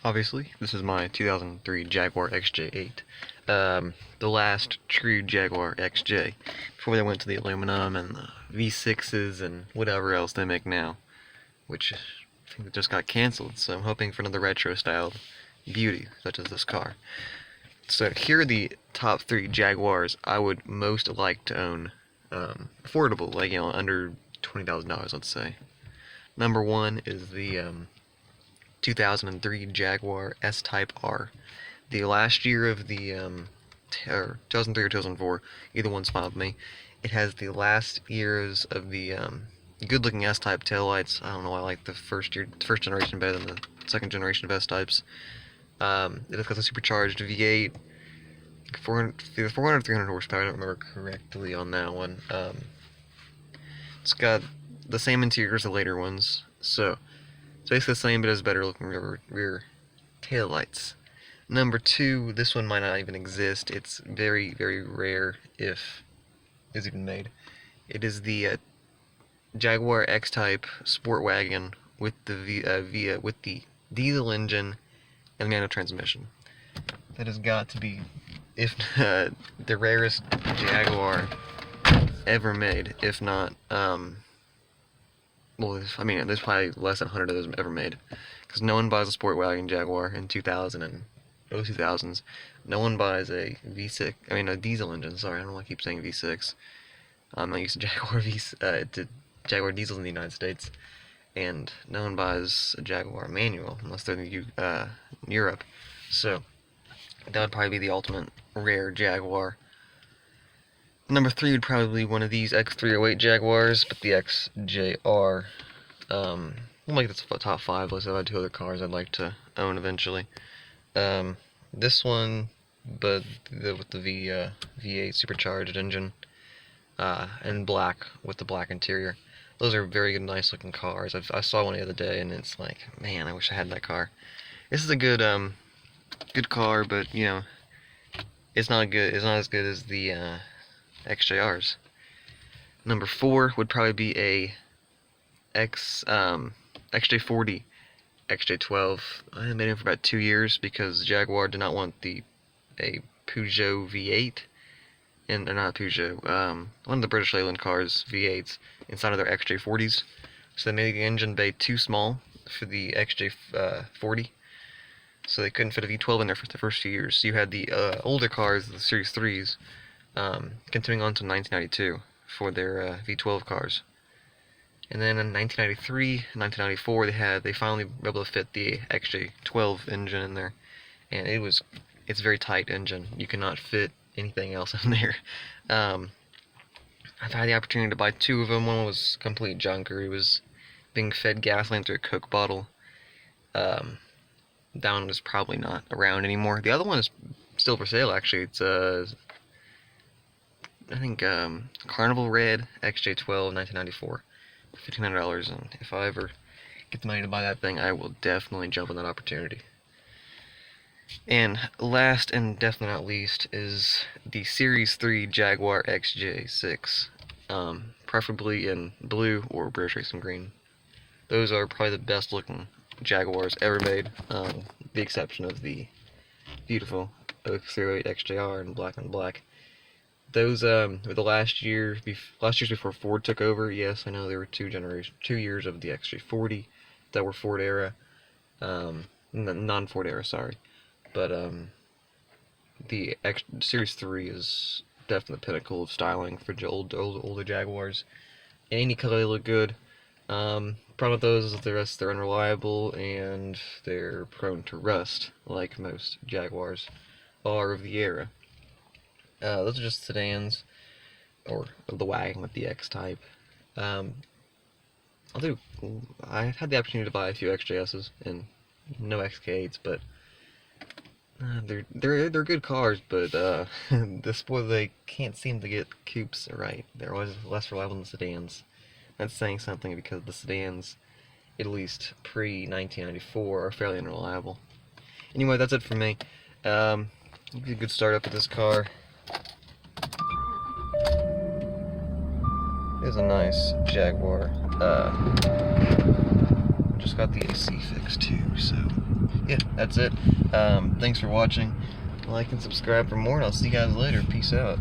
Obviously, this is my 2003 Jaguar XJ8, the last true Jaguar XJ, before they went to the aluminum and the V6s and whatever else they make now, which I think just got cancelled, so I'm hoping for another retro-styled beauty, such as this car. So here are the top 3 Jaguars I would most like to own, affordable, like, under $20,000, let's say. Number 1 is the 2003 Jaguar SType R. The last year of the 2003 or 2004, either one's fine with me. It has the last years of the good-looking S-Type taillights. I don't know why I like the first generation better than the second generation of S-Types. It has got the supercharged V8, 400 or 300 horsepower. I don't remember correctly on that one. It's got the same interior as the later ones, so it's basically the same, but it has better looking rear taillights. Number 2, this one might not even exist. It's very, very rare if it's even made. It is the Jaguar XType Sport Wagon with the with the diesel engine and manual transmission. That has got to be, if the rarest Jaguar ever made, if not, well, I mean, there's probably less than 100 of those ever made, because no one buys a Sport Wagon Jaguar in 2000 and early 2000s. No one buys a V6, I mean a diesel engine. Sorry, I don't know why I keep saying V6. I'm not used to Jaguar diesels in the United States, and no one buys a Jaguar manual unless they're in Europe. So that would probably be the ultimate rare Jaguar. Number 3 would probably be one of these X308 Jaguars, but the XJR. I'll make this a top 5 list. I've had 2 other cars I'd like to own eventually. This one, but with the V8 supercharged engine, and black with the black interior. Those are very good, nice looking cars. I saw one the other day, and it's like, man, I wish I had that car. This is a good good car, but it's not as good as the XJRs. Number 4 would probably be a XJ40 XJ12. I made him for about 2 years because Jaguar did not want a Peugeot V8, and not Peugeot, one of the British Leyland cars V8s inside of their XJ40s. So they made the engine bay too small for the XJ40, so they couldn't fit a V12 in there for the first few years. So you had the older cars, the Series 3s, continuing on to 1992 for their V12 cars. And then in 1993, 1994, they finally were able to fit the XJ12 engine in there, and it's a very tight engine. You cannot fit anything else in there. I've had the opportunity to buy 2 of them. One was complete junker. It was being fed gasoline through a Coke bottle. That one is probably not around anymore. The other one is still for sale, actually. It's I think Carnival Red XJ12 1994. $1,500, and if I ever get the money to buy that thing, I will definitely jump on that opportunity. And last and definitely not least is the Series 3 Jaguar XJ6, preferably in blue or British Racing Green. Those are probably the best looking Jaguars ever made, the exception of the beautiful X308 XJR in black on black. Those were the last years before Ford took over. Yes, I know there were 2 years of the XJ40 that were Ford era, non-Ford era, sorry. But the Series 3 is definitely the pinnacle of styling for older Jaguars. Any color, they look good. Problem with those is they're unreliable and they're prone to rust, like most Jaguars are of the era. Those are just sedans, or the wagon with the XType. I had the opportunity to buy a few XJSs and no XK8s, but they're good cars. But they can't seem to get coupes right. They're always less reliable than the sedans. That's saying something, because the sedans, at least pre-1994, are fairly unreliable. Anyway, that's it for me. Give you a good start up with this car. It's a nice Jaguar. Just got the AC fixed too, so yeah, that's it. Thanks for watching. Like and subscribe for more, and I'll see you guys later. Peace out.